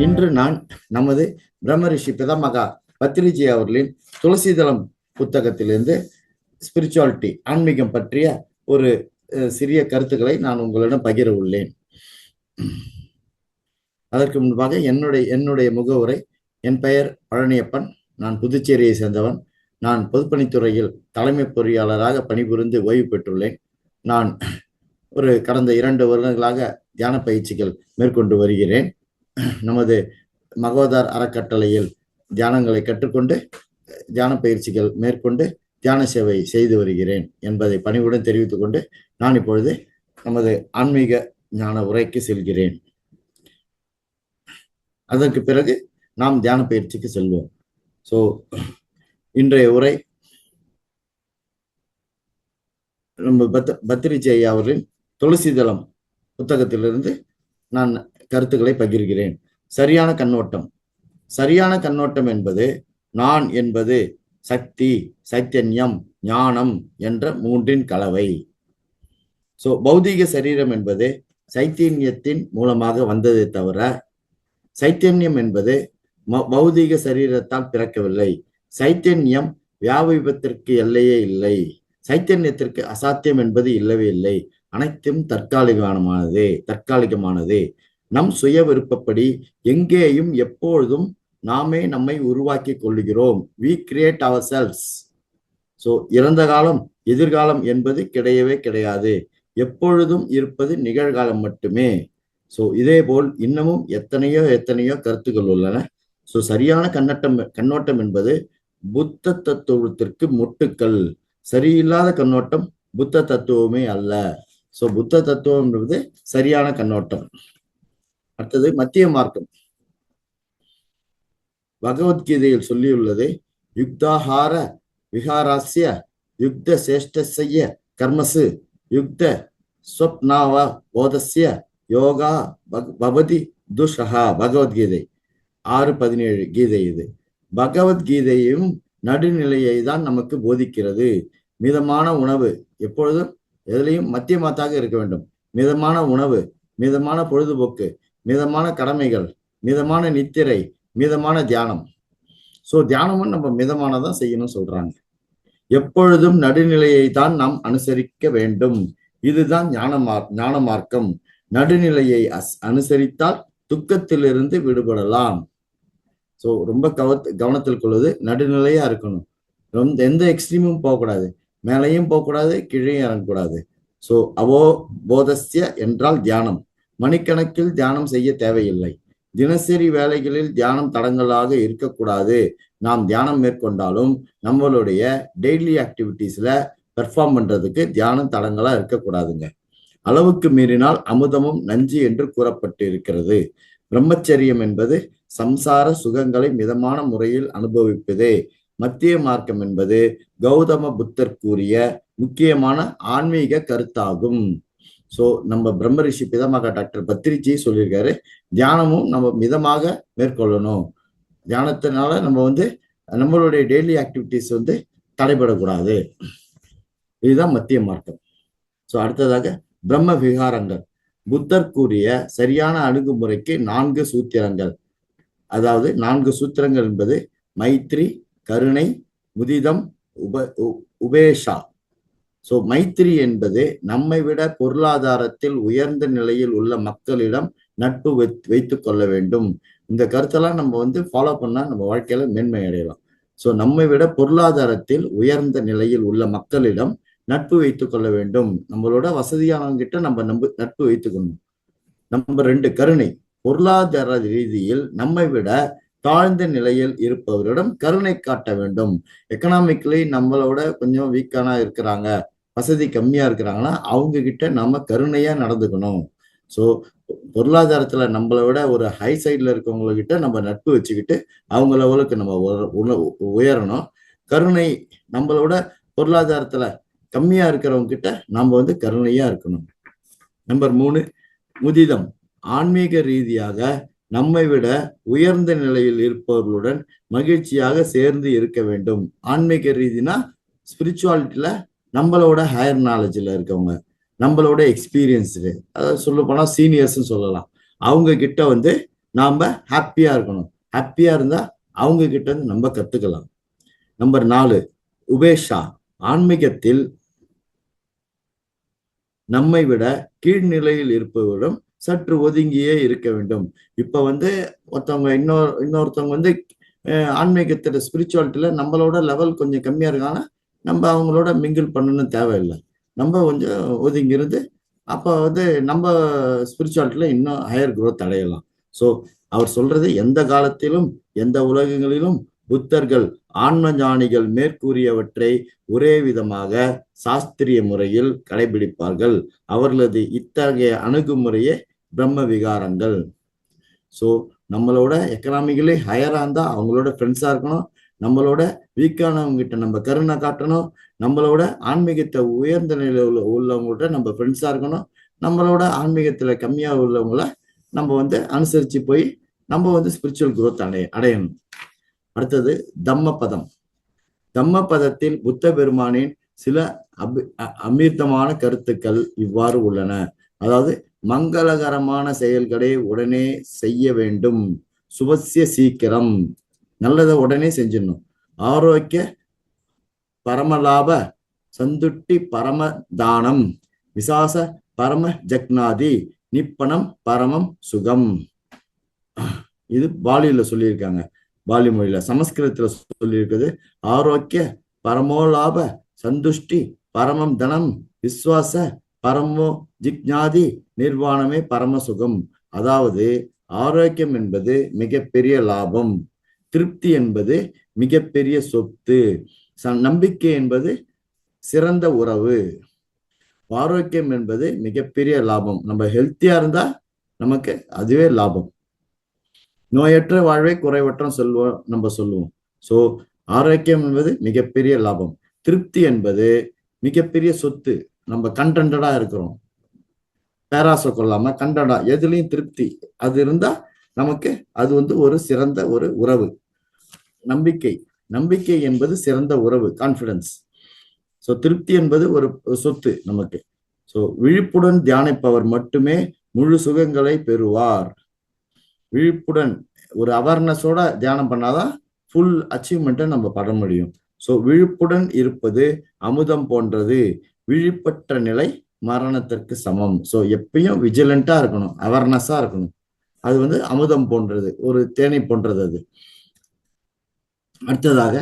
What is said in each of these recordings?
இன்று நான் நமது பிரம்மரிஷி பிதாமகா பத்ரிஜி அவர்களின் துளசிதளம் புத்தகத்திலிருந்து ஸ்பிரிச்சுவாலிட்டி ஆன்மீகம் பற்றிய ஒரு சிறிய கருத்துக்களை நான் உங்களிடம் பகிர உள்ளேன். அதற்கு முன்பாக என்னுடைய முகவுரை. என் பெயர் பழனியப்பன். நான் புதுச்சேரியை சேர்ந்தவன். நான் பொதுப்பணித்துறையில் தலைமை பொறியாளராக பணிபுரிந்து ஓய்வு பெற்றுள்ளேன். நான் கடந்த 2 வருடங்களாக தியான பயிற்சிகள் மேற்கொண்டு வருகிறேன். நமது மகோதார் அறக்கட்டளையில் தியானங்களை கற்றுக்கொண்டு தியான பயிற்சிகள் மேற்கொண்டு தியான சேவை செய்து வருகிறேன் என்பதை பணிவுடன் தெரிவித்துக் கொண்டு நான் இப்பொழுது நமது ஆன்மீக ஞான உரைக்கு செல்கிறேன். அதற்கு பிறகு நாம் தியான பயிற்சிக்கு செல்வோம். இன்றைய உரை நம்ம பத்ரிஜி ஐயா அவர்களின் துளசிதளம் புத்தகத்திலிருந்து நான் கருத்துக்களை பகிர்கிறேன். சரியான கண்ணோட்டம். சரியான கண்ணோட்டம் என்பது நான் என்பது சக்தி, சைத்தன்யம், ஞானம் என்ற 3 கலவை. பௌதீக சரீரம் என்பது சைத்தன்யத்தின் மூலமாக வந்ததை தவிர சைத்தன்யம் என்பது பௌதீக சரீரத்தால் பிறக்கவில்லை. சைத்தன்யம் வியாபிப்பதற்கு எல்லையே இல்லை. சைத்தன்யத்திற்கு அசாத்தியம் என்பது இல்லவே இல்லை. அனைத்தும் தற்காலிகமானது. நம் சுய விருப்பப்படி எங்கேயும் எப்பொழுதும் நாமே நம்மை உருவாக்கி கொள்ளுகிறோம். we create ourselves. இறந்த காலம் எதிர்காலம் என்பது கிடையவே கிடையாது. எப்பொழுதும் இருப்பது நிகழ்காலம் மட்டுமே. இதே போல் இன்னமும் எத்தனையோ கருத்துக்கள் உள்ளன. சரியான கண்ணோட்டம் என்பது புத்த தத்துவத்திற்கு முட்டுக்கள். சரியில்லாத கண்ணோட்டம் புத்த தத்துவமே அல்ல. புத்த தத்துவம் என்பது சரியான கண்ணோட்டம். அடுத்தது மத்திய மார்க்கம். பகவத்கீதையில் சொல்லியுள்ளது, யுக்தாஹார விஹாராஸ்ய யுக்த சேஷ்டஸ்ய கர்மசு யுக்த ஸ்வப்னாவ போதஸ்ய யோகா பவதி துஷஹா. பகவத்கீதை 6:17 கீதை. இது பகவத்கீதையும் நடுநிலையை தான் நமக்கு போதிக்கிறது. மிதமான உணவு, எப்பொழுதும் எதிலையும் மத்தியமாத்தாக இருக்க வேண்டும். மிதமான உணவு, மிதமான பொழுதுபோக்கு, மிதமான கடமைகள், மிதமான நித்திரை, மிதமான தியானம். தியானமும் நம்ம மிதமானதான் செய்யணும் சொல்றாங்க. எப்பொழுதும் நடுநிலையை தான் நாம் அனுசரிக்க வேண்டும். இதுதான் ஞான மார்க்கம். நடுநிலையை அனுசரித்தால் துக்கத்திலிருந்து விடுபடலாம். ரொம்ப கவனத்தில் கொள்வது நடுநிலையா இருக்கணும். எந்த எக்ஸ்ட்ரீமும் போகக்கூடாது, மேலையும் போகக்கூடாது, கீழையும் இறங்கக்கூடாது. அவோ போதஸ்ய என்றால் தியானம். மணிக்கணக்கில் தியானம் செய்ய தேவையில்லை. தினசரி வேலைகளில் தியானம் தடங்களாக இருக்கக்கூடாது. நாம் தியானம் மேற்கொண்டாலும் நம்மளுடைய டெய்லி ஆக்டிவிட்டிஸ்ல பெர்ஃபார்ம் பண்றதுக்கு தியானம் தடங்களா இருக்கக்கூடாதுங்க. அளவுக்கு மீறினால் அமுதமும் நஞ்சு என்று கூறப்பட்டு இருக்கிறது. பிரம்மச்சரியம் என்பது சம்சார சுகங்களை மிதமான முறையில் அனுபவிப்பதே. மத்திய மார்க்கம் என்பது கௌதம புத்தர் கூறிய முக்கியமான ஆன்மீக கருத்தாகும். நம்ம பிரம்மரிஷி பிதாமகா டாக்டர் பத்ரிஜி சொல்லியிருக்காரு, தியானமும் நம்ம மிதமாக மேற்கொள்ளணும். தியானத்தினால நம்ம நம்மளுடைய டெய்லி ஆக்டிவிட்டிஸ் தடைபடக்கூடாது. இதுதான் மத்திய மார்க்கம். அடுத்ததாக பிரம்ம விகாரங்கள். புத்தர் கூறிய சரியான அணுகுமுறைக்கு 4 சூத்திரங்கள். அதாவது 4 சூத்திரங்கள் என்பது மைத்ரி, கருணை, முதிதம், உபேஷா. மைத்ரி என்பது நம்மை விட பொருளாதாரத்தில் உயர்ந்த நிலையில் உள்ள மக்களிடம் நட்பு வைத்துக் கொள்ள வேண்டும். இந்த கருத்தெல்லாம் நம்ம ஃபாலோ பண்ணா நம்ம வாழ்க்கையில மேன்மை அடையலாம். நம்மை விட பொருளாதாரத்தில் உயர்ந்த நிலையில் உள்ள மக்களிடம் நட்பு வைத்துக் கொள்ள வேண்டும். நம்மளோட வசதியானவங்க கிட்ட நம்ம நட்பு வைத்துக்கணும். நம்பர் 2 கருணை. பொருளாதார ரீதியில் நம்மை விட தாழ்ந்த நிலையில் இருப்பவரிடம் கருணை காட்ட வேண்டும். எக்கனாமிக்கலி நம்மளோட கொஞ்சம் வீக்கானா இருக்கிறாங்க, வசதி கம்மியா இருக்கிறாங்கன்னா அவங்க கிட்ட நம்ம கருணையா நடந்துக்கணும். பொருளாதாரத்துல நம்மளை விட ஒரு ஹை சைட்ல இருக்கவங்க கிட்ட நம்ம நட்பு வச்சுக்கிட்டு அவங்க லெவலுக்கு நம்ம உயரணும். கருணை நம்மளோட பொருளாதாரத்துல கம்மியா இருக்கிறவங்க கிட்ட நம்ம கருணையா இருக்கணும். நம்பர் 3 முதிதம். ஆன்மீக ரீதியாக நம்மை விட உயர்ந்த நிலையில் இருப்பவர்களுடன் மகிழ்ச்சியாக சேர்ந்து இருக்க வேண்டும். ஆன்மீக ரீதினா ஸ்பிரிச்சுவாலிட்டியில நம்மளோட ஹையர் நாலேஜ்ல இருக்கவங்க, நம்மளோட எக்ஸ்பீரியன்ஸ்டு, அதாவது சொல்ல போனா சீனியர்ஸ்ன்னு சொல்லலாம். அவங்க கிட்ட நாம ஹாப்பியா இருக்கணும். ஹாப்பியா இருந்தா அவங்க கிட்ட இருந்து நம்ம கத்துக்கலாம். நம்பர் 4, உபேஷா. ஆன்மீகத்தில் நம்மை விட கீழ்நிலையில் இருப்பவரிடம் சற்று ஒதுங்கியே இருக்க வேண்டும். இப்ப ஒருத்தவங்க இன்னொருத்தவங்க ஆன்மீகத்துல ஸ்பிரிச்சுவாலிட்டியில நம்மளோட லெவல் கொஞ்சம் கம்மியா இருக்காங்கன்னா நம்ம அவங்களோட மிங்கிள் பண்ணணும்னு தேவையில்லை. நம்ம கொஞ்சம் ஒதுங்கி இருந்து அப்ப நம்ம ஸ்பிரிச்சுவாலிட்டியில இன்னும் ஹையர் growth அடையலாம். ஸோ அவர் சொல்றது, எந்த காலத்திலும் எந்த உலகங்களிலும் புத்தர்கள் ஆன்ம ஞானிகள் மேற்கூறியவற்றை ஒரே விதமாக சாஸ்திரிய முறையில் கடைபிடிப்பார்கள். அவர்களது இத்தகைய அணுகுமுறையே பிரம்ம விகாரங்கள். ஸோ நம்மளோட எக்கனாமிக்கலி ஹையரா இருந்தா அவங்களோட ஃப்ரெண்ட்ஸா இருக்கணும். நம்மளோட வீக்கானவங்க கிட்ட நம்ம கருணை காட்டணும். நம்மளோட ஆன்மீகத்தை உயர்ந்த நிலையில உள்ளவங்கள்ட்ட நம்ம ஃப்ரெண்ட்ஸா இருக்கணும். நம்மளோட ஆன்மீகத்துல கம்மியா உள்ளவங்கள நம்ம அனுசரிச்சு போய் நம்ம ஸ்பிரிச்சுவல் growth அடையணும். அடுத்தது தம்மபதம். தம்மபதத்தில் புத்த பெருமானின் சில அமிர்தமான கருத்துக்கள் இவ்வாறு உள்ளன. அதாவது, மங்களகரமான செயல்களை உடனே செய்ய வேண்டும். சுபசிய சீக்கிரம், நல்லதை உடனே செஞ்சிடணும். ஆரோக்கிய பரமலாப சந்துட்டி பரம தானம் விசாச பரம ஜக்னாதி நிப்பணம் பரமம் சுகம். இது பாலியில சொல்லியிருக்காங்க. பாலி மொழியில. சமஸ்கிருதத்துல சொல்லியிருக்குது, ஆரோக்கிய பரமோலாப சந்துஷ்டி பரமம் தனம் விஸ்வாச பரமோ ஜிக்ஞாதி நிர்வாணமே பரமசுகம். அதாவது, ஆரோக்கியம் என்பது மிகப்பெரிய லாபம், திருப்தி என்பது மிகப்பெரிய சொத்து, நம்பிக்கை என்பது சிறந்த உறவு, ஆரோக்கியம் என்பது மிகப்பெரிய லாபம். நம்ம ஹெல்த்தியா இருந்தா நமக்கு அதுவே லாபம். நோயற்ற வாழ்வை குறைவற்ற நம்ம சொல்லுவோம். ஸோ ஆரோக்கியம் என்பது மிகப்பெரிய லாபம். திருப்தி என்பது மிகப்பெரிய சொத்து. நம்ம கண்டென்டடா இருக்கிறோம், பேராசை கொள்ளாம கண்டடா, எதுலையும் திருப்தி அது இருந்தா நமக்கு அது ஒரு சிறந்த ஒரு உறவு. நம்பிக்கை என்பது சிறந்த உறவு, கான்பிடன்ஸ். ஸோ திருப்தி என்பது ஒரு சொத்து நமக்கு. ஸோ விழிப்புடன் தியானிப்பவர் மட்டுமே முழு சுகங்களை பெறுவார். விழிப்புடன் ஒரு அவேர்னஸோட தியானம் பண்ணாதான் ஃபுல் அச்சீவ்மெண்ட்டை நம்ம பண்ண முடியும். ஸோ விழிப்புடன் இருப்பது அமுதம் போன்றது, விழிப்பற்ற நிலை மரணத்திற்கு சமம். ஸோ எப்பயும் விஜிலண்டா இருக்கணும், அவேர்னஸா இருக்கணும். அது அமுதம் போன்றது, ஒரு தேனை போன்றது அது. அடுத்ததாக,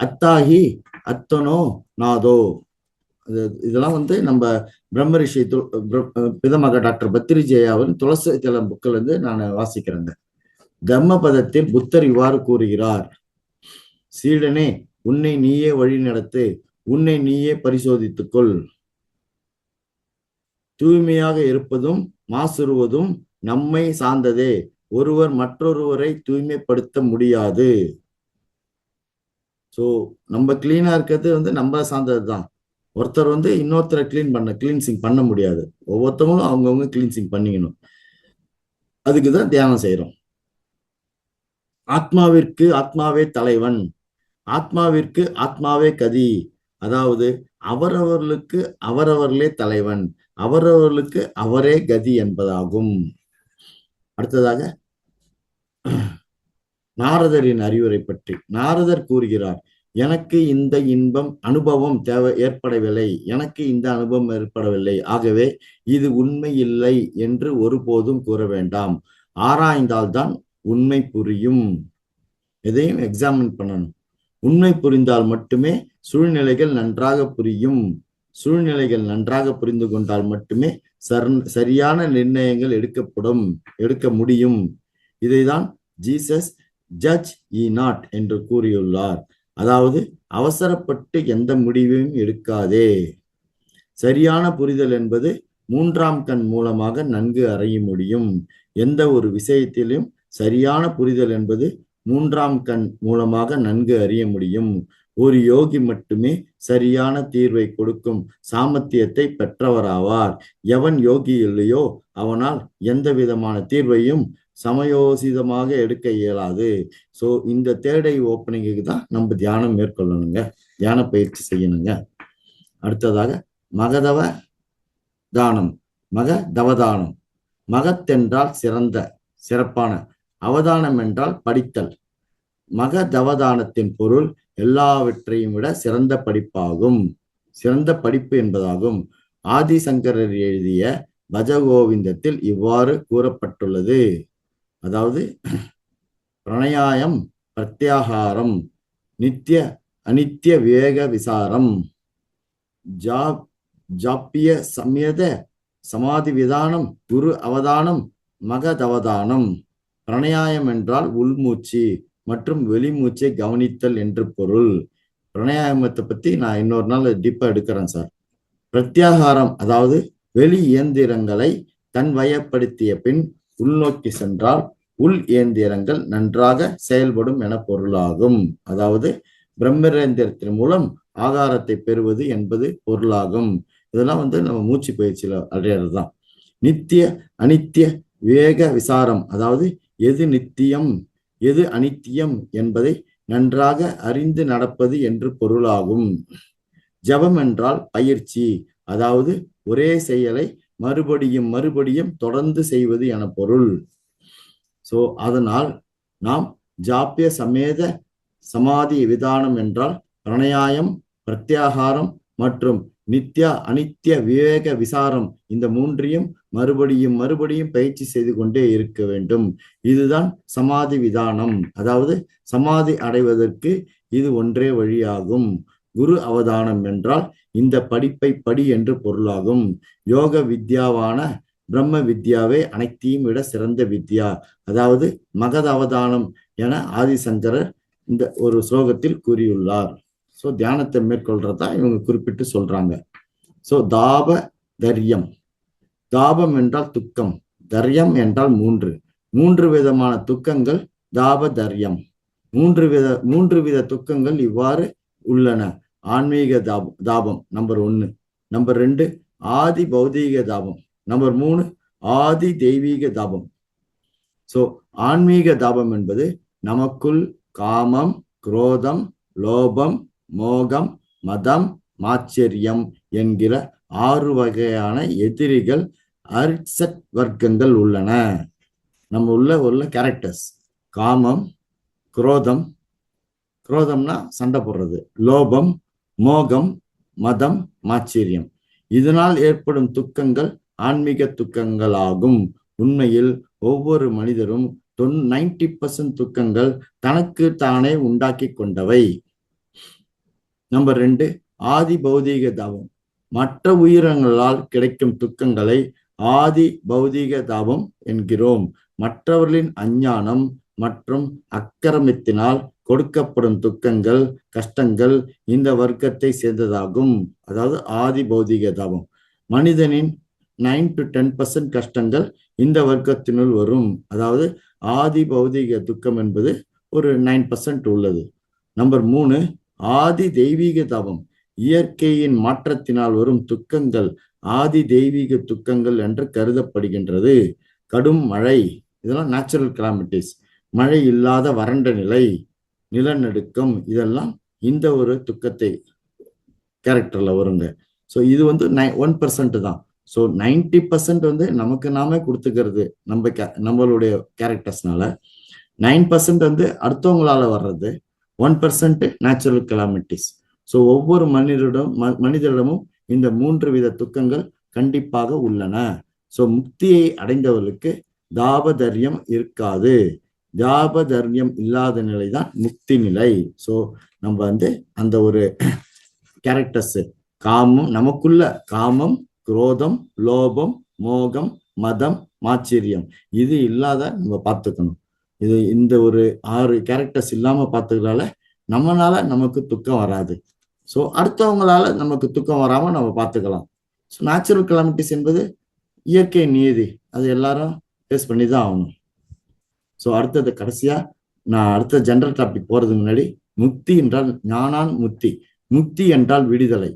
அத்தாகி அத்தனோ நாதோ. இதெல்லாம் நம்ம பிரம்ம ரிஷி பிதமக டாக்டர் பத்திரிஜயாவின் துளசி ஜலம் புக்கில் நான் வாசிக்கிறேங்க. தம்மபதத்தில் புத்தர் இவ்வாறு கூறுகிறார், சீடனே, உன்னை நீயே வழி நடத்து, உன்னை நீயே பரிசோதித்துக்கொள். தூய்மையாக இருப்பதும் மாசுறுவதும் நம்மை சார்ந்ததே, ஒருவர் மற்றொருவரை தூய்மைப்படுத்த முடியாது. ஸோ நம்ம கிளீனா இருக்கிறது நம்ம சார்ந்தது தான். ஒருத்தர் இன்னொருத்தரை கிளீன்சிங் பண்ண முடியாது. ஒவ்வொருத்தவங்களும் அவங்கவுங்க கிளீன்சிங் பண்ணிக்கணும். அதுக்குதான் தியானம் செய்யறோம். ஆத்மாவிற்கு ஆத்மாவே தலைவன், ஆத்மாவிற்கு ஆத்மாவே கதி. அதாவது, அவரவர்களுக்கு அவரவர்களே தலைவன், அவரவர்களுக்கு அவரே கதி என்பதாகும். அடுத்ததாக, நாரதரின் அறிவுரை பற்றி நாரதர் கூறுகிறார், எனக்கு இந்த அனுபவம் ஏற்படவில்லை, எனக்கு இந்த அனுபவம் ஏற்படவில்லை, ஆகவே இது உண்மை இல்லை என்று ஒருபோதும் கூற வேண்டாம். ஆராய்ந்தால்தான் உண்மை புரியும். எதையும் எக்ஸாமின் பண்ணணும். உண்மை புரிந்தால் மட்டுமே சூழ்நிலைகள் நன்றாக புரியும். சூழ்நிலைகள் நன்றாக புரிந்து கொண்டால் மட்டுமே சரியான நிர்ணயங்கள் எடுக்க முடியும். இதைதான் ஜீசஸ் ஜட்ஜ் ஈ நாட் என்று கூறியுள்ளார். அதாவது, அவசரப்பட்டு எந்த முடிவையும் எடுக்காதே. சரியான புரிதல் என்பது மூன்றாம் கண் மூலமாக நன்கு அறிய முடியும். எந்த ஒரு விஷயத்திலும் சரியான புரிதல் என்பது மூன்றாம் கண் மூலமாக நன்கு அறிய முடியும். ஒரு யோகி மட்டுமே சரியான தீர்வை கொடுக்கும் சாமர்த்தியத்தை பெற்றவராவார். எவன் யோகி இல்லையோ அவனால் எந்த விதமான தீர்வையும் சமயோசிதமாக எடுக்க இயலாது. ஸோ இந்த தேர்டை ஓப்பனிங்கு தான் நம்ம தியானம் மேற்கொள்ளணுங்க, தியான பயிற்சி செய்யணுங்க. அடுத்ததாக, மகதவ தானம், மகதவதானம். மகத்தென்றால் சிறப்பான, அவதானம் என்றால் படித்தல். மகதவதானத்தின் பொருள் எல்லாவற்றையும் விட சிறந்த படிப்பாகும், சிறந்த படிப்பு என்பதாகும். ஆதிசங்கரர் எழுதிய பஜகோவிந்தத்தில் இவ்வாறு கூறப்பட்டுள்ளது. அதாவது பிரணயாயம், பிரத்யாகாரம், நித்திய அனித்திய விவேக விசாரம், ஜாப்பிய சமேத சமாதி விதானம், குரு அவதானம், மகதவதானம். பிரணயாயம் என்றால் உள்மூச்சு மற்றும் வெளிமூச்சை கவனித்தல் என்று பொருள். பிரணயாயமத்தை பத்தி நான் இன்னொரு நாள் டீப்பா எடுக்கிறேன் சார். பிரத்யாகாரம் அதாவது வெளி இயந்திரங்களை தன் வயப்படுத்திய பின் உள்நோக்கி சென்றால் உள் இயந்திரங்கள் நன்றாக செயல்படும் என பொருளாகும். அதாவது பிரம்மரேந்திரத்தின் மூலம் ஆகாரத்தை பெறுவது என்பது பொருளாகும். இதெல்லாம் நம்ம மூச்சு பயிற்சியில அடையிறது தான். நித்திய அனித்திய விவேக விசாரம் அதாவது எது நித்தியம் எது அனித்தியம் என்பதை நன்றாக அறிந்து நடப்பது என்று பொருளாகும். ஜபம் என்றால் பயிற்சி, அதாவது ஒரே செயலை மறுபடியும் மறுபடியும் தொடர்ந்து செய்வது என பொருள். அதனால் நாம் ஜாப்பிய சமேத சமாதி விதானம் என்றால் பிரணயாயம், பிரத்யாகாரம் மற்றும் நித்யா அனித்திய விவேக விசாரம் இந்த மூன்றையும் மறுபடியும் மறுபடியும் பயிற்சி செய்து கொண்டே இருக்க வேண்டும். இதுதான் சமாதி விதானம். அதாவது சமாதி அடைவதற்கு இது ஒன்றே வழியாகும். குரு அவதானம் என்றால் இந்த படிப்பை படி என்று பொருளாகும். யோக வித்யாவான பிரம்ம வித்யாவே அனைத்தையும் விட சிறந்த வித்யா. அதாவது மகத அவதானம் என ஆதிசங்கரர் இந்த ஒரு ஸ்லோகத்தில் கூறியுள்ளார். தியானத்தை மேற்கொள்றதா இவங்க குறிப்பிட்டு சொல்றாங்க. தாப தர்யம், தாபம் என்றால் துக்கம், தர்யம் என்றால் மூன்று விதமான துக்கங்கள் தாப தர்யம். மூன்று வித துக்கங்கள் இவ்வாறு உள்ளன. ஆன்மீக தாபம் நம்பர் 1, நம்பர் 2 ஆதி பௌதீக தாபம், நம்பர் 3 ஆதி தெய்வீக தாபம். ஆன்மீக தாபம் என்பது நமக்குள் காமம், குரோதம், லோபம், மோகம், மதம், மாச்சரியம் என்கிற 6 வகையான எதிரிகள் அரிசட் வர்க்கங்கள் உள்ளன. நம்ம உள்ள கேரக்டர்ஸ் காமம், குரோதம், குரோதம்னா சண்டை போடுறது, லோபம், மோகம், மதம், மாச்சரியம். இதனால் ஏற்படும் துக்கங்கள் ஆன்மீக துக்கங்களாகும். உண்மையில் ஒவ்வொரு மனிதரும் 90% துக்கங்கள் தனக்கு தானே உண்டாக்கி கொண்டவை. நம்பர் 2 ஆதி பௌதீக தாபம். மற்ற உயிரினங்களால் கிடைக்கும் துக்கங்களை ஆதி பௌதீக தாபம் என்கிறோம். மற்றவர்களின் அஞ்ஞானம் மற்றும் அக்கிரமத்தினால் கொடுக்கப்படும் துக்கங்கள், கஷ்டங்கள் இந்த வர்க்கத்தை சேர்ந்ததாகும். அதாவது ஆதி பௌதீக தாபம். மனிதனின் 9 to 10% கஷ்டங்கள் இந்த வர்க்கத்தினுள் வரும். அதாவது ஆதி பௌதீக துக்கம் என்பது ஒரு 9% உள்ளது. நம்பர் 3 ஆதி தெய்வீக தாபம். இயற்கையின் மாற்றத்தினால் வரும் துக்கங்கள் ஆதி தெய்வீக துக்கங்கள் என்று கருதப்படுகின்றது. கடும் மழை, இதெல்லாம் நேச்சுரல் கிளாமிட்டிஸ். மழை இல்லாத வறண்ட நிலை, நிலநடுக்கம், இதெல்லாம் இந்த ஒரு துக்கத்தை கேரக்டர்ல வருங்க. இது 1% தான். 90% நமக்கு நாமே கொடுத்துக்கிறது நம்மளுடைய கேரக்டர்ஸ்னால. 9% அடுத்தவங்களால வர்றது. 1% நேச்சுரல் கிளாமிட்டிஸ். ஒவ்வொரு மனிதரிடமும் இந்த 3 வித துக்கங்கள் கண்டிப்பாக உள்ளன. முக்தியை அடைந்தவர்களுக்கு தாபதர்யம் இருக்காது. தாபதர்யம் இல்லாத நிலைதான் முக்தி நிலை. நம்ம அந்த ஒரு கேரக்டர்ஸ் காமம், நமக்குள்ள காமம், குரோதம், லோபம், மோகம், மதம், மாச்சரியம் இது இல்லாத நம்ம பார்த்துக்கணும். இந்த ஒரு 6 கேரக்டர்ஸ் இல்லாம பார்த்துக்கிறதால நம்மளால நமக்கு துக்கம் வராது. அடுத்தவங்களால நமக்கு துக்கம் வராம நம்ம பார்த்துக்கலாம். நேச்சுரல் கிளாமிட்டிஸ் என்பது இயற்கை நியதி, அது எல்லாரும் ஃபேஸ் பண்ணி தான் ஆகணும். அடுத்தது கடைசியா நான் அடுத்த ஜெனரல் டாபிக் போறதுக்கு முன்னாடி, முக்தி என்றால் ஞானான் முக்தி. முக்தி என்றால் விடுதலை.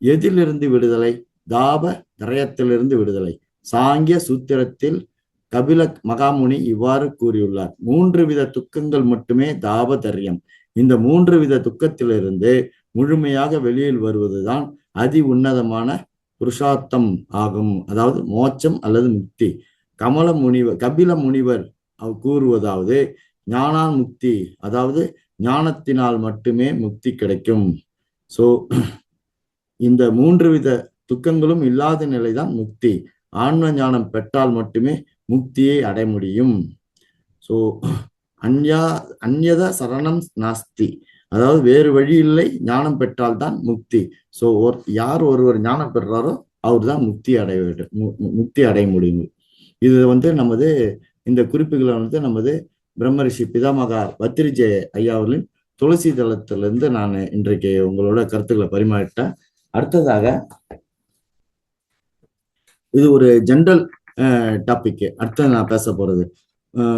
எதிலிருந்து விடுதலை? தாப தரயத்திலிருந்து விடுதலை. சாங்கிய சூத்திரத்தில் கபில மகாமுனி இவ்வாறு கூறியுள்ளார். 3 வித துக்கங்கள் மட்டுமே தாபதர்யம். இந்த 3 வித துக்கத்திலிருந்து முழுமையாக வெளியில் வருவதுதான் அதி உன்னதமான புருஷார்த்தம் ஆகும். அதாவது மோட்சம் அல்லது முக்தி. கபில முனிவர் கூறுவதாவது ஞானான் முக்தி, அதாவது ஞானத்தினால் மட்டுமே முக்தி கிடைக்கும். ஸோ இந்த 3 வித துக்கங்களும் இல்லாத நிலைதான் முக்தி. ஆன்ம ஞானம் பெற்றால் மட்டுமே முக்தியை அடைய முடியும். ஸோ அந்யத சரணம் நாஸ்தி, அதாவது வேறு வழி இல்லை, ஞானம் பெற்றால்தான் முக்தி. ஸோ யார் ஒருவர் ஞானம் பெறாரோ அவர் தான் முக்தி அடைய முடியும். இது நமது இந்த குறிப்புகளை நமது பிரம்மரிஷி பிதாமகா பத்ரிஜே ஐயா அவர்களின் துளசி தளத்திலிருந்து நான் இன்றைக்கு உங்களோட கருத்துக்களை பரிமாறிட்டேன். அடுத்ததாக இது ஒரு ஜென்ரல் டாபிக். அடுத்தது நான் பேச போறது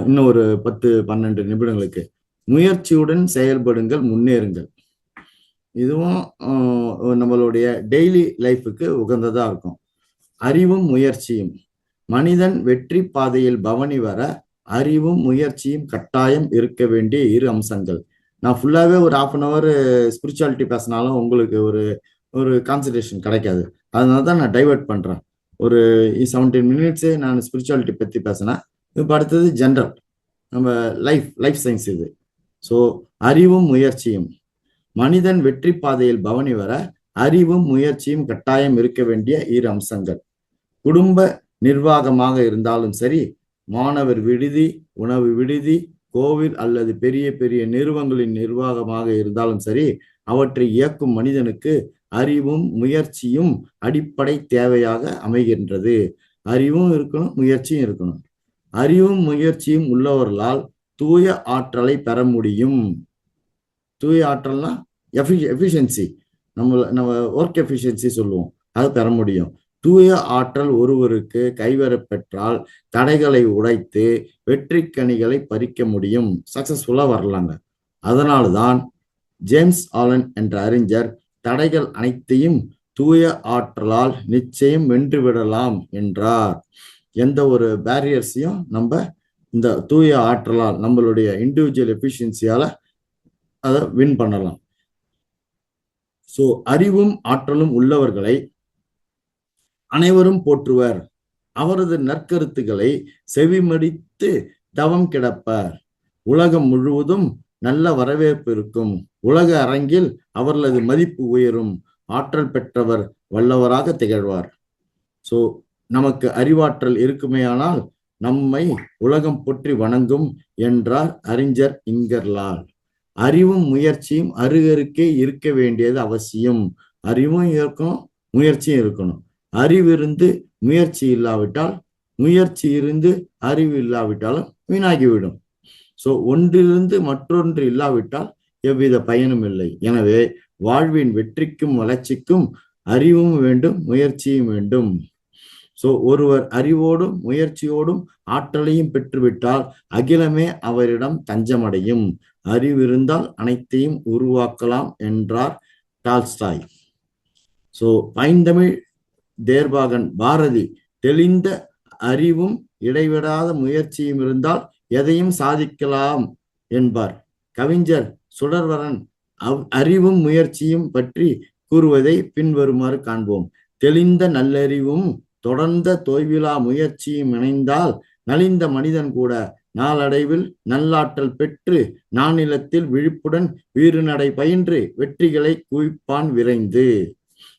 இன்னும் ஒரு 10-12 நிமிடங்களுக்கு முயற்சியுடன் செயல்படுங்கள், முன்னேறுங்கள். இதுவும் நம்மளுடைய டெய்லி லைஃபுக்கு உகந்ததா இருக்கும். அறிவும் முயற்சியும். மனிதன் வெற்றி பாதையில் பவனி வர அறிவும் முயற்சியும் கட்டாயம் இருக்க வேண்டிய 2 அம்சங்கள். நான் ஃபுல்லாவே ஒரு 1/2 hour ஸ்பிரிச்சுவாலிட்டி பேசினாலும் உங்களுக்கு ஒரு கான்சன்ட்ரேஷன் கிடைக்காது. அதனாலதான் நான் டைவெர்ட் பண்றேன். ஒரு 17 minutes நான் ஸ்பிரிச்சுவாலிட்டி பத்தி பேசினேன். இப்போ அடுத்தது ஜென்ரல், நம்ம லைஃப் சயின்ஸ் இது. ஸோ அறிவும் முயற்சியும். மனிதன் வெற்றி பாதையில் பவனி வர அறிவும் முயற்சியும் கட்டாயம் இருக்க வேண்டிய 2 அம்சங்கள். குடும்ப நிர்வாகமாக இருந்தாலும் சரி, மாணவர் விடுதி, உணவு விடுதி, கோவில் அல்லது பெரிய பெரிய நிறுவனங்களின் நிர்வாகமாக இருந்தாலும் சரி, அவற்றை இயக்கும் மனிதனுக்கு அறிவும் முயற்சியும் அடிப்படை தேவையாக அமைகின்றது. அறிவும் இருக்கணும், முயற்சியும் இருக்கணும். அறிவும் முயற்சியும் உள்ளவர்களால் தூய ஆற்றலை பெற முடியும். தூய ஆற்றல்னா எஃபிஷியன்சி, நம்ம ஒர்க் எஃபிஷியன்சி சொல்லுவோம், அதை பெற முடியும். தூய ஆற்றல் ஒருவருக்கு கைவரப்பெற்றால் தடைகளை உடைத்து வெற்றி கனிகளை பறிக்க முடியும், சக்சஸ்ஃபுல்லா வரலாங்க. அதனால்தான் ஜேம்ஸ் ஆலன் என்ற அறிஞர் தடைகள் அனைத்தையும் தூய ஆற்றலால் நிச்சயம் வென்றுவிடலாம் என்றார். எந்த ஒரு பேரியர்ஸையும் நம்ம இந்த தூய ஆற்றலால், நம்மளுடைய இண்டிவிஜுவல் எஃபிஷியன்சியால அதை வின் பண்ணலாம். ஸோ அறிவும் ஆற்றலும் உள்ளவர்களை அனைவரும் போற்றுவர். அவரது நற்கருத்துக்களை செவிமடித்து தவம் கிடப்பர். உலகம் முழுவதும் நல்ல வரவேற்பு இருக்கும். உலக அரங்கில் அவர்களது மதிப்பு உயரும். ஆற்றல் பெற்றவர் வல்லவராக திகழ்வார். ஸோ நமக்கு அறிவாற்றல் இருக்குமேயானால் நம்மை உலகம் போற்றி வணங்கும் என்றார் அறிஞர் இங்கர்லால். அறிவும் முயற்சியும் அருகருக்கே இருக்க வேண்டியது அவசியம். அறிவும் இருக்கணும், முயற்சியும் இருக்கணும். அறிவிருந்து முயற்சி இல்லாவிட்டால், முயற்சி இருந்து அறிவு இல்லாவிட்டாலும் வீணாகிவிடும். ஸோ ஒன்றிலிருந்து மற்றொன்று இல்லாவிட்டால் எவ்வித பயனும் இல்லை. எனவே வாழ்வின் வெற்றிக்கும் வளர்ச்சிக்கும் அறிவும் வேண்டும், முயற்சியும் வேண்டும். ஸோ ஒருவர் அறிவோடும் முயற்சியோடும் ஆற்றலையும் பெற்றுவிட்டால் அகிலமே அவரிடம் தஞ்சமடையும். அறிவிருந்தால் அனைத்தையும் உருவாக்கலாம் என்றார் டால்ஸ்டாய். ஸோ பைந்தமிழ் தேர்பாகன் பாரதி தெளிந்த அறிவும் இடைவிடாத முயற்சியும் இருந்தால் எதையும் சாதிக்கலாம் என்பார். கவிஞர் சுடர்வரன் அறிவும் முயற்சியும் பற்றி கூறுவதை பின்வருமாறு காண்போம். தெளிந்த நல்லறிவும் தொடர்ந்த தொய்விலா முயற்சியும் இணைந்தால் நலிந்த மனிதன் கூட நாளடைவில் நல்லாற்றல் பெற்று நானிலத்தில் விழிப்புடன் வீறுநடை பயின்று வெற்றிகளை குவிப்பான் விரைந்து.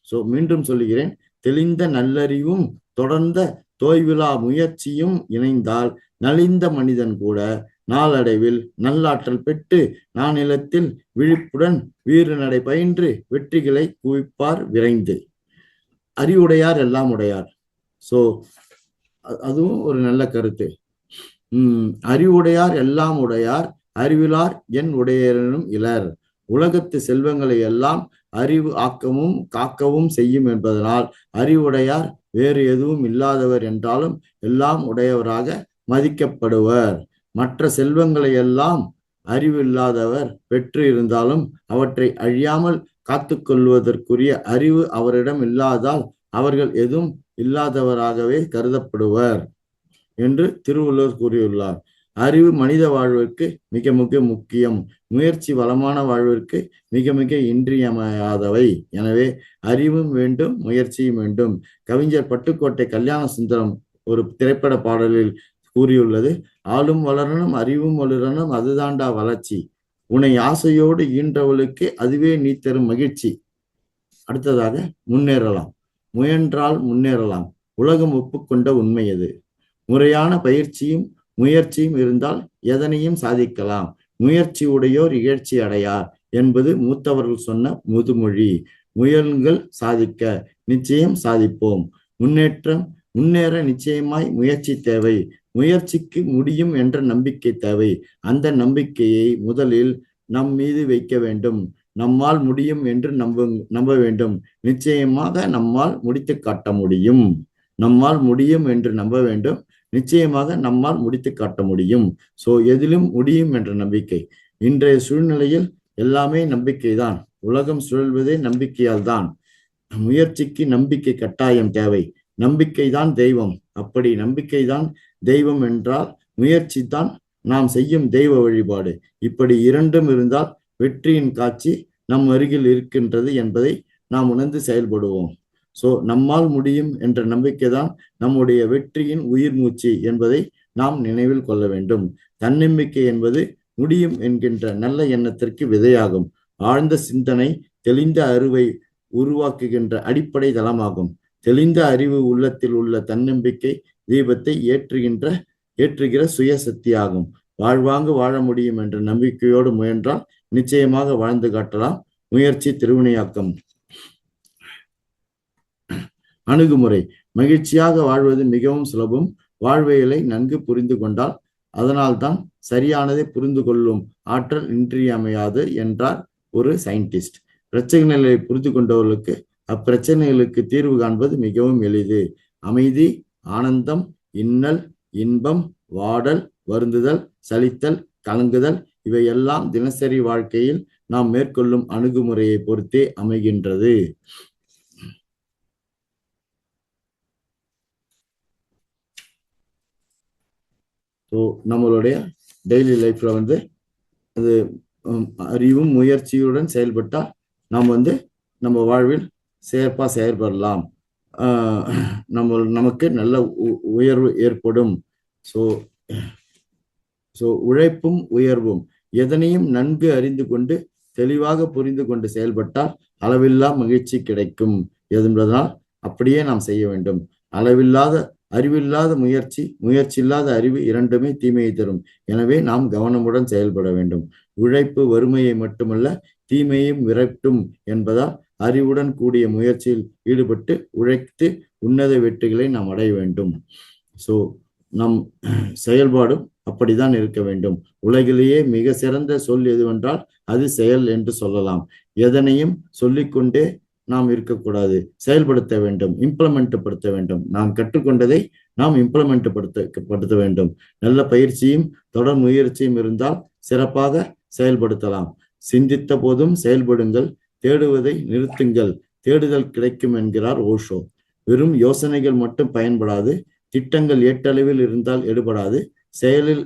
ஸோ மீண்டும் சொல்லுகிறேன், தெளிந்த நல்லறிவும் தொடர்ந்த தோய்விலா முயற்சியும் இணைந்தால் நலிந்த மனிதன் கூட நாளடைவில் நல்லாற்றல் பெற்று நானிலத்தில் விழிப்புடன் வீறுநடை பயின்று வெற்றிகளை குவிப்பார் விரைந்து. அறிவுடையார் எல்லாம் உடையார். ஸோ அதுவும் ஒரு நல்ல கருத்து. அறிவுடையார் எல்லாம் உடையார், அறிவிலார் என் உடையனும் இலர். உலகத்து செல்வங்களை எல்லாம் அறிவு ஆக்கமும் காக்கவும் செய்யும் என்பதனால் அறிவுடையார் வேறு எதுவும் இல்லாதவர் என்றாலும் எல்லாம் உடையவராக மதிக்கப்படுவர். மற்ற செல்வங்களை எல்லாம் அறிவில்லாதவர் பெற்று இருந்தாலும் அவற்றை அழியாமல் காத்து கொள்வதற்குரிய அறிவு அவரிடம் இல்லாதால் அவர்கள் எதுவும் இல்லாதவராகவே கருதப்படுவர் என்று திருவள்ளுவர் கூறியுள்ளார். அறிவு மனித வாழ்விற்கு மிக மிக முக்கியம், முயற்சி வளமான வாழ்விற்கு மிக மிக இன்றியமையாதவை. எனவே அறிவும் வேண்டும், முயற்சியும் வேண்டும். கவிஞர் பட்டுக்கோட்டை கல்யாண சுந்தரம் ஒரு திரைப்பட பாடலில் கூறியுள்ளது. ஆளும் வளரணும், அறிவும் வளரணும், அதுதாண்டா வளர்ச்சி. உன்னை ஆசையோடு ஈன்றவளுக்கு அதுவே நீ தரும் மகிழ்ச்சி. அடுத்ததாக, முன்னேறலாம். முயன்றால் முன்னேறலாம். உலகம் ஒப்புக்கொண்ட உண்மை அது. முறையான பயிற்சியும் முயற்சியும் இருந்தால் எதனையும் சாதிக்கலாம். முயற்சி உடையோர் இகழ்ச்சி அடையார் என்பது மூத்தவர்கள் சொன்ன முதுமொழி. முயல்கள் சாதிக்க, நிச்சயம் சாதிப்போம். முன்னேற நிச்சயமாய் முயற்சி தேவை. முயற்சிக்கு முடியும் என்ற நம்பிக்கை தேவை. அந்த நம்பிக்கையை முதலில் நம் மீது வைக்க வேண்டும். நம்மால் முடியும் என்று நம்ப வேண்டும். நிச்சயமாக நம்மால் முடித்து காட்ட முடியும். நம்மால் முடியும் என்று நம்ப வேண்டும். நிச்சயமாக நம்மால் முடித்து காட்ட முடியும். சோ எதிலும் முடியும் என்ற நம்பிக்கை. இன்றைய சூழ்நிலையில் எல்லாமே நம்பிக்கை தான். உலகம் சுழல்வதே நம்பிக்கையால் தான். முயற்சிக்கு நம்பிக்கை கட்டாயம் தேவை. நம்பிக்கை தான் தெய்வம். அப்படி நம்பிக்கை தான் தெய்வம் என்றால் முயற்சி தான் நாம் செய்யும் தெய்வ வழிபாடு. இப்படி இரண்டும் இருந்தால் வெற்றியின் காட்சி நம் அருகில் இருக்கின்றது என்பதை நாம் உணர்ந்து செயல்படுவோம். சோ நம்மால் முடியும் என்ற நம்பிக்கை தான் நம்முடைய வெற்றியின் உயிர் மூச்சு என்பதை நாம் நினைவில் கொள்ள வேண்டும். தன்னம்பிக்கை என்பது முடியும் என்கின்ற நல்ல எண்ணத்திற்கு விதையாகும். ஆழ்ந்த சிந்தனை தெளிந்த அறிவை உருவாக்குகின்ற அடிப்படை தளமாகும். தெளிந்த அறிவு உள்ளத்தில் உள்ள தன்னம்பிக்கை தீபத்தை ஏற்றுகிற சுயசக்தியாகும். வாழ்வாங்கு வாழ முடியும் என்ற நம்பிக்கையோடு முயன்றால் நிச்சயமாக வாழ்ந்து காட்டலாம். முயற்சி திருவினையாக்கம். அணுகுமுறை. மகிழ்ச்சியாக வாழ்வது மிகவும் சுலபம். வாழ்வியலை நன்கு புரிந்து கொண்டால் அதனால்தான் சரியானதை புரிந்து கொள்ளும் ஆற்றல் இன்றியமையாது என்றார் ஒரு சயின்டிஸ்ட். பிரச்சனைகளை புரிந்து கொண்டவர்களுக்கு அப்பிரச்சனைகளுக்கு தீர்வு காண்பது மிகவும் எளிது. அமைதி, ஆனந்தம், இன்னல், இன்பம், வாடல், வருந்துதல், சலித்தல், கலங்குதல் இவையெல்லாம் தினசரி வாழ்க்கையில் நாம் மேற்கொள்ளும் அணுகுமுறையை பொறுத்தே அமைகின்றது. ஸோ நம்மளுடைய டெய்லி லைஃப்ல அது அறிவும் முயற்சியுடன் செயல்பட்டால் நாம் நம்ம வாழ்வில் சிறப்பாக செயல்படலாம். நமக்கு நல்ல உயர்வு ஏற்படும். ஸோ உழைப்பும் உயர்வும் எதனையும் நன்கு அறிந்து கொண்டு தெளிவாக புரிந்து கொண்டு செயல்பட்டால் அளவில்லா மகிழ்ச்சி கிடைக்கும் என்பதனால் அப்படியே நாம் செய்ய வேண்டும். அறிவில்லாத முயற்சி இல்லாத அறிவு இரண்டுமே தீமையை தரும். எனவே நாம் கவனமுடன் செயல்பட வேண்டும். உழைப்பு வறுமையை மட்டுமல்ல தீமையும் விரட்டும் என்பதால் அறிவுடன் கூடிய முயற்சியில் ஈடுபட்டு உழைத்து உன்னத வெற்றிகளை நாம் அடைய வேண்டும். ஸோ நம் செயல்பாடும் அப்படித்தான் இருக்க வேண்டும். உலகிலேயே மிக சிறந்த சொல் எதுவென்றால் அது செயல் என்று சொல்லலாம். எதனையும் சொல்லிக்கொண்டே நாம் இருக்கக்கூடாது, செயல்படுத்த வேண்டும், இம்ப்ளிமெண்ட் படுத்த வேண்டும். நாம் கற்றுக்கொண்டதை நாம் இம்ப்ளிமெண்ட் படுத்த வேண்டும். நல்ல பயிற்சியும் தொடர் முயற்சியும் இருந்தால் சிறப்பாக செயல்படுத்தலாம். சிந்தித்த போதும் செயல்படுங்கள், தேடுவதை நிறுத்துங்கள், தேடுதல் கிடைக்கும் என்கிறார் ஓஷோ. வெறும் யோசனைகள் மட்டும் பயன்படாது, திட்டங்கள் ஏற்றளவில் இருந்தால் எடுபடாது, செயலில்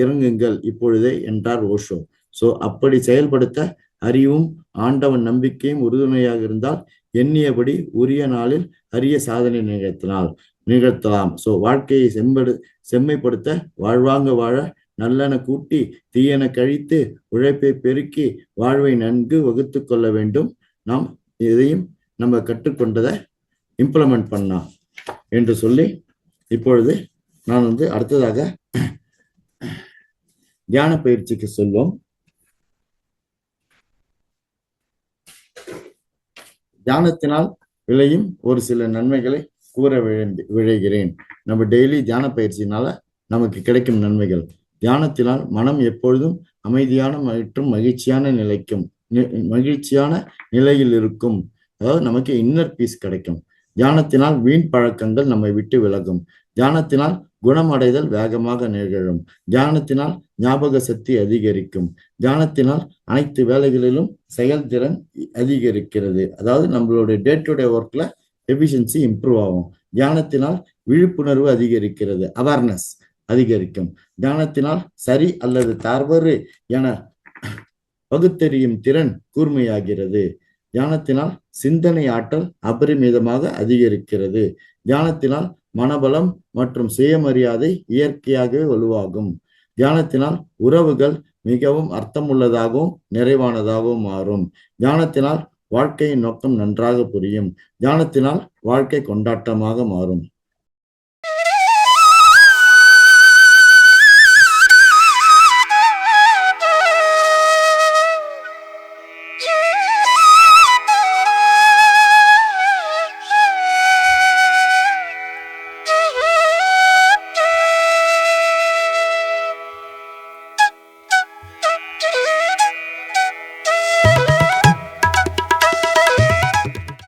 இறங்குங்கள் இப்பொழுதே என்றார் ஓஷோ. சோ அப்படி செயல்படுத்த அறிவும் ஆண்டவன் நம்பிக்கையும் உறுதுணையாக இருந்தால் எண்ணியபடி உரிய நாளில் அரிய சாதனை நிகழ்த்தலாம். சோ வாழ்க்கையை செம்மைப்படுத்த வாழ்வாங்க வாழ நல்லென கூட்டி தீயென கழித்து உழைப்பை பெருக்கி வாழ்வை நன்கு வகுத்து கொள்ள வேண்டும். நாம் எதையும் நம்ம கற்றுக்கொண்டதை இம்ப்ளிமெண்ட் பண்ணலாம் என்று சொல்லி இப்பொழுது நான் அடுத்ததாக தியான பயிற்சிக்கு சொல்வோம். தியானத்தினால் விளையும் ஒரு சில நன்மைகளை கூற விழைகிறேன். நம்ம டெய்லி தியான பயிற்சினால நமக்கு கிடைக்கும் நன்மைகள். தியானத்தினால் மனம் எப்பொழுதும் அமைதியான மற்றும் மகிழ்ச்சியான நிலையில் இருக்கும். அதாவது நமக்கு இன்னர் பீஸ் கிடைக்கும். தியானத்தினால் வீண் பழக்கங்கள் நம்மை விட்டு விலகும். தியானத்தினால் குணமடைதல் வேகமாக நிகழும். தியானத்தினால் ஞாபக சக்தி அதிகரிக்கும். தியானத்தினால் அனைத்து வேலைகளிலும் செயல்திறன் அதிகரிக்கிறது. அதாவது நம்மளுடைய டே டு டே ஒர்க்ல எஃபிஷியன்சி இம்ப்ரூவ் ஆகும். தியானத்தினால் விழிப்புணர்வு அதிகரிக்கிறது, அவேர்னஸ் அதிகரிக்கும். தியானத்தினால் சரி அல்லது தவறு என பகுத்தறியும் திறன் கூர்மையாகிறது. தியானத்தினால் சிந்தனை ஆற்றல் அபரிமிதமாக அதிகரிக்கிறது. தியானத்தினால் மனபலம் மற்றும் சுயமரியாதை இயற்கையாகவே வலுவாகும். தியானத்தினால் உறவுகள் மிகவும் அர்த்தமுள்ளதாகவும் நிறைவானதாகவும் மாறும். தியானத்தினால் வாழ்க்கையின் நோக்கம் நன்றாக புரியும். தியானத்தினால் வாழ்க்கை கொண்டாட்டமாக மாறும்.